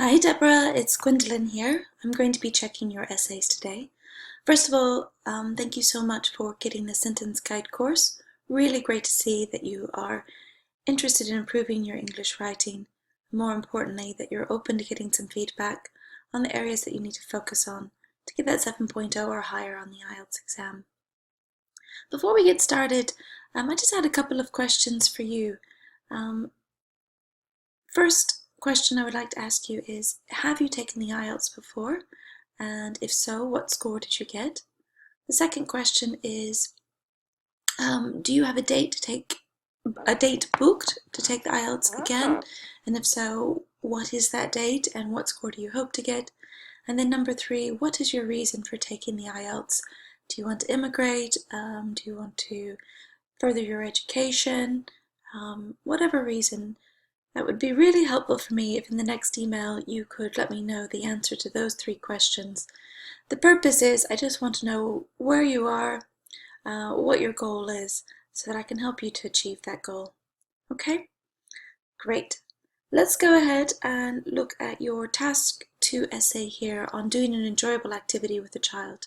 Hi Deborah, it's Gwendolyn here. I'm going to be checking your essays today. First of all, thank you so much for getting the sentence guide course. Really great to see that you are interested in improving your English writing. More importantly, that you're open to getting some feedback on the areas that you need to focus on to get that 7.0 or higher on the IELTS exam. Before we get started, I just had a couple of questions for you. First question I would like to ask you is, have you taken the IELTS before? And if so, what score did you get? The second question is, do you have a date booked to take the IELTS again? And if so, what is that date and what score do you hope to get? And then number 3, what is your reason for taking the IELTS? Do you want to immigrate? Do you want to further your education? Whatever reason. That would be really helpful for me if in the next email you could let me know the answer to those 3 questions. The purpose is I just want to know where you are, what your goal is, so that I can help you to achieve that goal. Okay? Great. Let's go ahead and look at your task 2 essay here on doing an enjoyable activity with a child.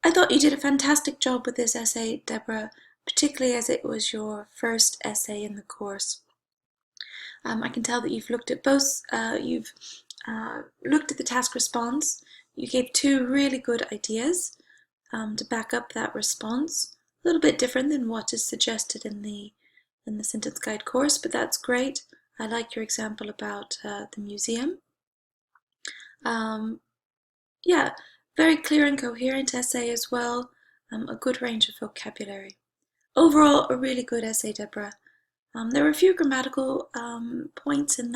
I thought you did a fantastic job with this essay, Deborah, particularly as it was your first essay in the course. I can tell that you've looked at both, looked at the task response. You gave 2 really good ideas to back up that response. A little bit different than what is suggested in the sentence guide course, but that's great. I like your example about the museum. Yeah, very clear and coherent essay as well. A good range of vocabulary. Overall, a really good essay, Deborah. There were a few grammatical points in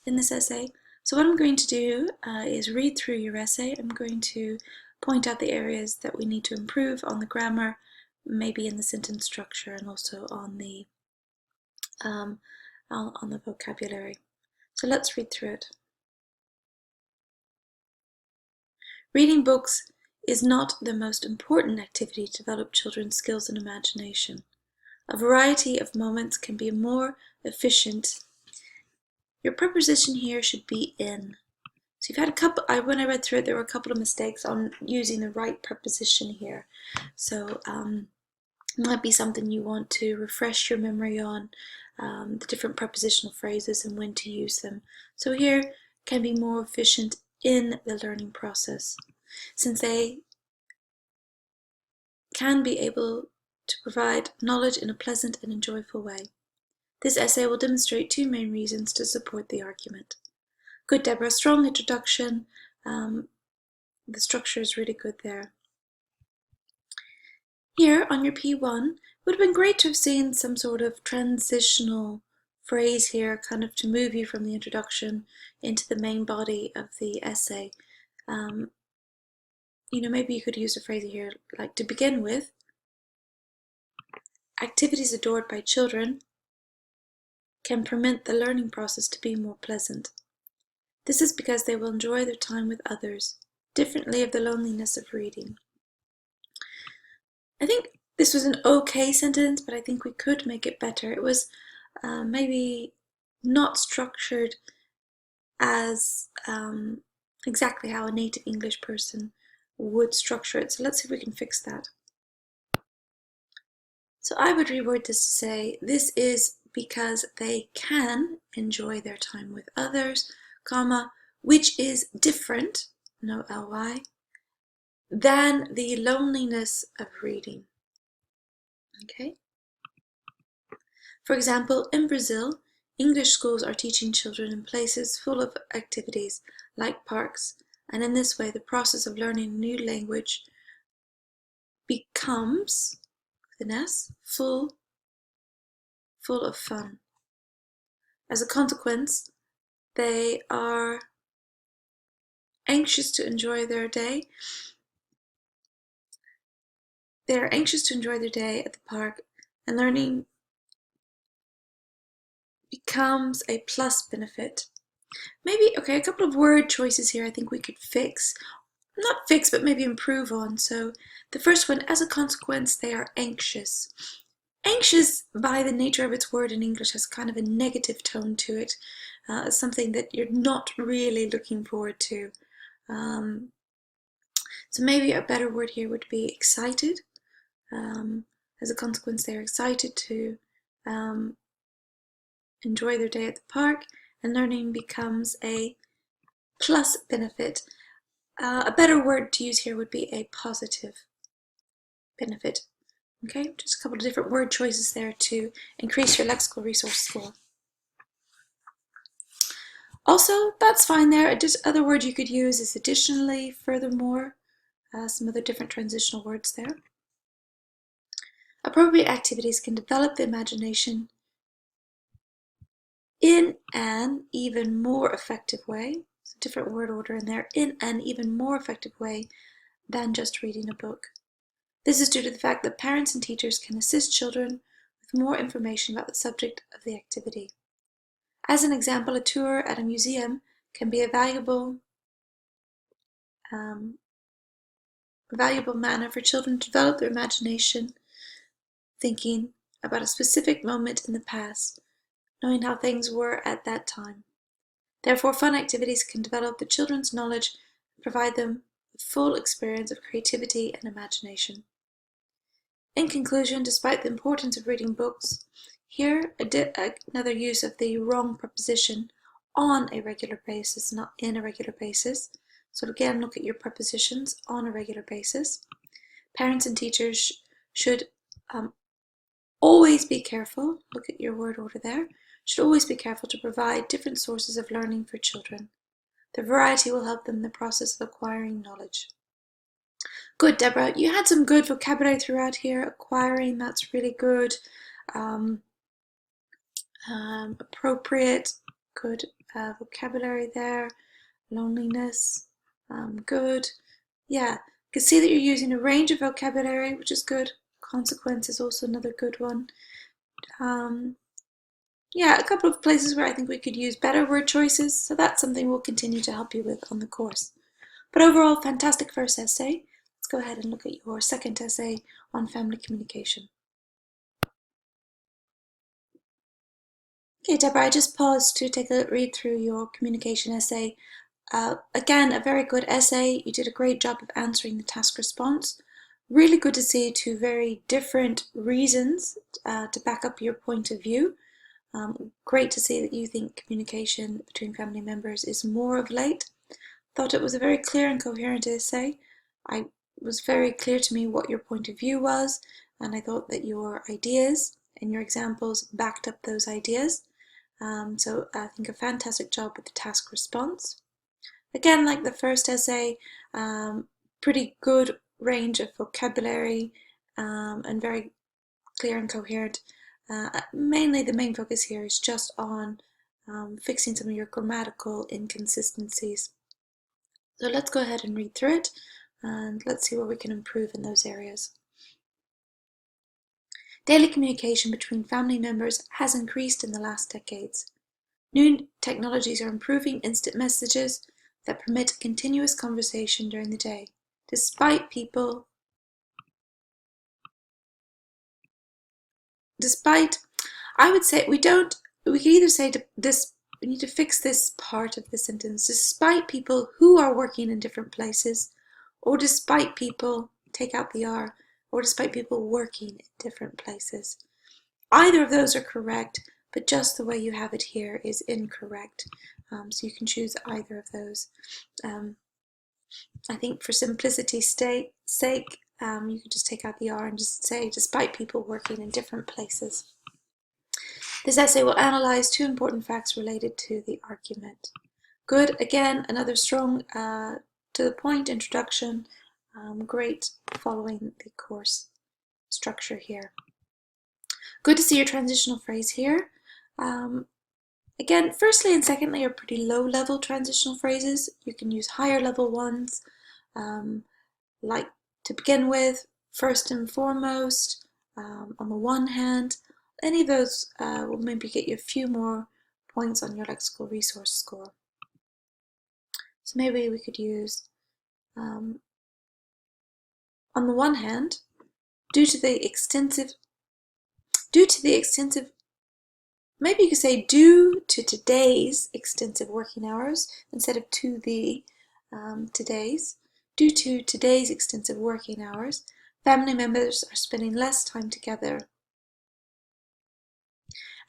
this essay. So what I'm going to do is read through your essay. I'm going to point out the areas that we need to improve on the grammar, maybe in the sentence structure, and also on the vocabulary. So let's read through it. Reading books is not the most important activity to develop children's skills and imagination. A variety of moments can be more efficient. Your preposition here should be in. So you've had a couple, when I read through it, there were a couple of mistakes on using the right preposition here. So it might be something you want to refresh your memory on, the different prepositional phrases and when to use them. So here can be more efficient in the learning process, since they can be able to provide knowledge in a pleasant and enjoyable way. This essay will demonstrate 2 main reasons to support the argument. Good, Deborah, strong introduction. The structure is really good there. Here on your P1, it would have been great to have seen some sort of transitional phrase here, kind of to move you from the introduction into the main body of the essay. Maybe you could use a phrase here like, to begin with, activities adored by children can permit the learning process to be more pleasant. This is because they will enjoy their time with others, differently of the loneliness of reading. I think this was an okay sentence, but I think we could make it better. It was maybe not structured as exactly how a native English person would structure it. So let's see if we can fix that. So I would reword this to say, this is because they can enjoy their time with others, comma, which is different, no ly, than the loneliness of reading. Okay? For example, in Brazil, English schools are teaching children in places full of activities, like parks, and in this way the process of learning a new language becomes, with an S, full of fun. As a consequence, they are anxious to enjoy their day. They are anxious to enjoy their day at the park, and learning becomes a plus benefit. Maybe, okay, a couple of word choices here I think we could fix. Not fix, but maybe improve on. So the first one, as a consequence, they are anxious. Anxious, by the nature of its word in English, has kind of a negative tone to it. Something that you're not really looking forward to. So maybe a better word here would be excited. As a consequence, they're excited to enjoy their day at the park, and learning becomes a plus benefit. A better word to use here would be a positive benefit. Okay, just a couple of different word choices there to increase your lexical resource score. Also, that's fine there. Other word you could use is additionally, furthermore, some other different transitional words there. Appropriate activities can develop the imagination in an even more effective way. It's a different word order in there. In an even more effective way than just reading a book. This is due to the fact that parents and teachers can assist children with more information about the subject of the activity. As an example, a tour at a museum can be a valuable manner for children to develop their imagination, thinking about a specific moment in the past, knowing how things were at that time. Therefore, fun activities can develop the children's knowledge and provide them with full experience of creativity and imagination. In conclusion, despite the importance of reading books, here another use of the wrong preposition, on a regular basis, not in a regular basis. So again, look at your prepositions, on a regular basis. Parents and teachers should always be careful, look at your word order there, should always be careful to provide different sources of learning for children. The variety will help them in the process of acquiring knowledge. Good, Deborah. You had some good vocabulary throughout here. Acquiring, that's really good. Appropriate, good vocabulary there. Loneliness, good. Yeah, you can see that you're using a range of vocabulary, which is good. Consequence is also another good one. Yeah, a couple of places where I think we could use better word choices, so that's something we'll continue to help you with on the course. But overall, fantastic first essay. Let's go ahead and look at your second essay on family communication. Okay, Deborah, I just paused to take a read through your communication essay. Again, a very good essay. You did a great job of answering the task response. Really good to see two very different reasons to back up your point of view. Great to see that you think communication between family members is more of late. Thought it was a very clear and coherent essay. It was very clear to me what your point of view was, and I thought that your ideas and your examples backed up those ideas. So I think a fantastic job with the task response. Again, like the first essay, pretty good range of vocabulary and very clear and coherent. Mainly the main focus here is just on fixing some of your grammatical inconsistencies. So let's go ahead and read through it and let's see where we can improve in those areas. Daily communication between family members has increased in the last decades. New technologies are improving instant messages that permit continuous conversation during the day, despite I would say we could either say this, we need to fix this part of the sentence, despite people who are working in different places, or despite people, take out the R, or despite people working in different places. Either of those are correct, but just the way you have it here is incorrect. So you can choose either of those. I think for simplicity's sake, you could just take out the R and just say, despite people working in different places. This essay will analyze two important facts related to the argument. Good, again, another strong, to the point introduction. Great following the course structure here. Good to see your transitional phrase here. Again, firstly and secondly are pretty low-level transitional phrases. You can use higher-level ones, like to begin with, first and foremost, on the one hand. Any of those will maybe get you a few more points on your lexical resource score. So maybe we could use, on the one hand, due to the extensive Due to the extensive, maybe you could say due to today's extensive working hours instead of to the today's. Due to today's extensive working hours, family members are spending less time together.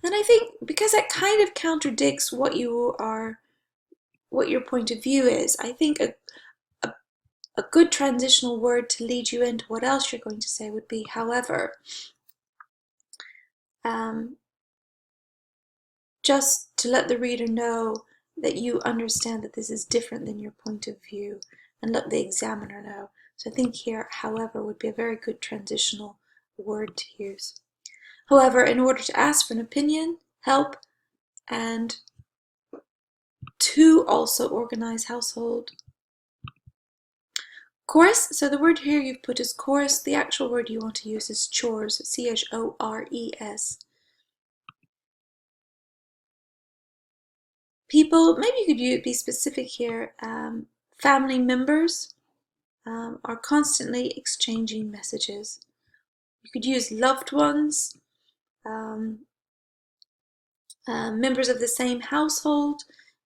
And I think because that kind of contradicts what your point of view is, I think a good transitional word to lead you into what else you're going to say would be however. Just to let the reader know that you understand that this is different than your point of view, and let the examiner know. So I think here, however, would be a very good transitional word to use. However, in order to ask for an opinion, help, and to also organize household. Chorus, so the word here you've put is chorus. The actual word you want to use is chores, C-H-O-R-E-S. People, maybe you could be specific here, family members are constantly exchanging messages. You could use loved ones, members of the same household,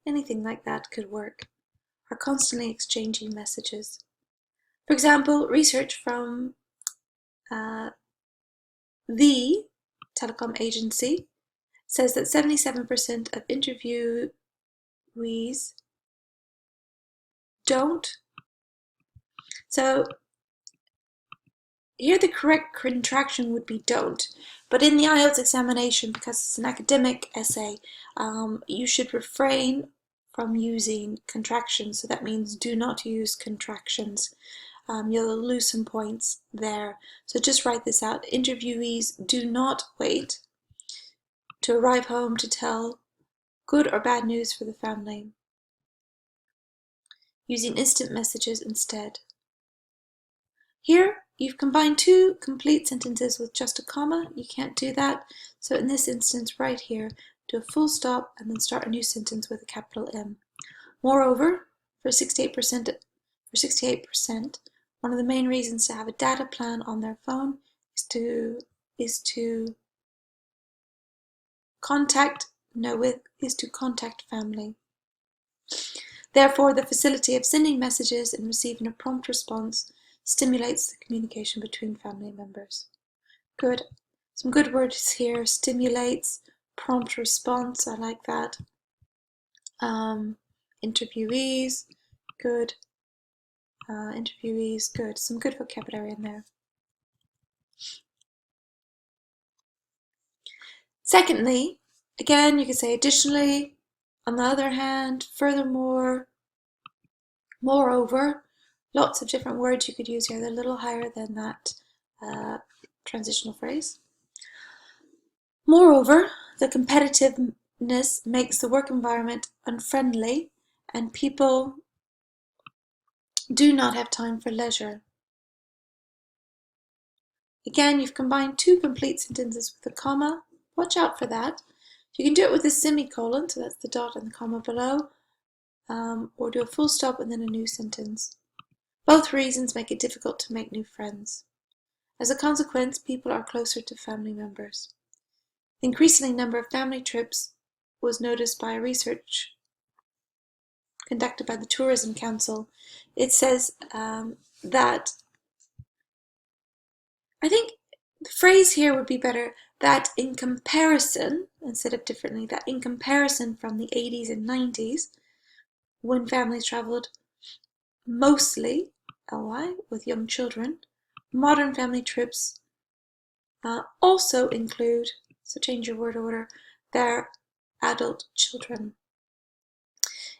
anything like that could work, are constantly exchanging messages. For example, research from the telecom agency says that 77% of interviewees don't. So here the correct contraction would be don't, but in the IELTS examination, because it's an academic essay, you should refrain from using contractions. So that means do not use contractions. You'll lose some points there. So just write this out. Interviewees do not wait to arrive home to tell good or bad news for the family, using instant messages instead. Here, you've combined two complete sentences with just a comma. You can't do that. So in this instance, right here, do a full stop and then start a new sentence with a capital M. Moreover, for 68%, one of the main reasons to have a data plan on their phone is to contact family. Therefore, the facility of sending messages and receiving a prompt response stimulates the communication between family members. Good. Some good words here. Stimulates, prompt response, I like that. Interviewees, good. Interviewees, good. Some good vocabulary in there. Secondly, again, you could say additionally, on the other hand, furthermore, moreover, lots of different words you could use here. They're a little higher than that transitional phrase. Moreover, the competitiveness makes the work environment unfriendly and people do not have time for leisure. Again, you've combined two complete sentences with a comma. Watch out for that. You can do it with a semicolon, so that's the dot and the comma below, or do a full stop and then a new sentence. Both reasons make it difficult to make new friends. As a consequence, people are closer to family members. The increasing number of family trips was noticed by research conducted by the Tourism Council. It says that, I think the phrase here would be better, that in comparison, instead of differently, that in comparison from the 80s and 90s, when families traveled mostly, LY, with young children, modern family trips also include, so change your word order, their adult children.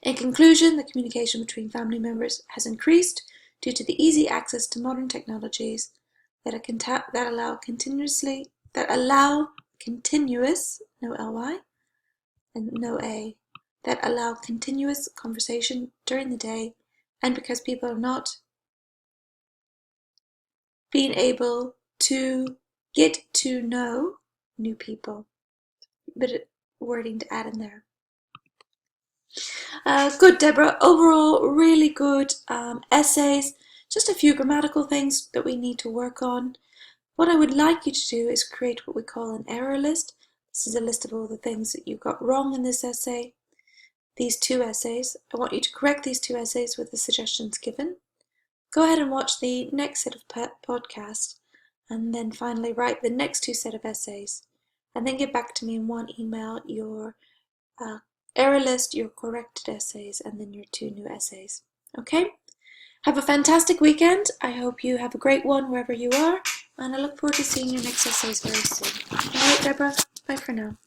In conclusion, the communication between family members has increased due to the easy access to modern technologies that allow continuous, no ly and no a, that allow continuous conversation during the day, and because people are not being able to get to know new people. A bit of wording to add in there. Good, Deborah. Overall, really good essays. Just a few grammatical things that we need to work on. What I would like you to do is create what we call an error list. This is a list of all the things that you got wrong in this essay. These 2 essays. I want you to correct these 2 essays with the suggestions given. Go ahead and watch the next set of podcasts, and then finally write the next 2 set of essays, and then get back to me in one email your error list, your corrected essays, and then your 2 new essays. Okay? Have a fantastic weekend. I hope you have a great one wherever you are, and I look forward to seeing your next essays very soon. Alright, Deborah, bye for now.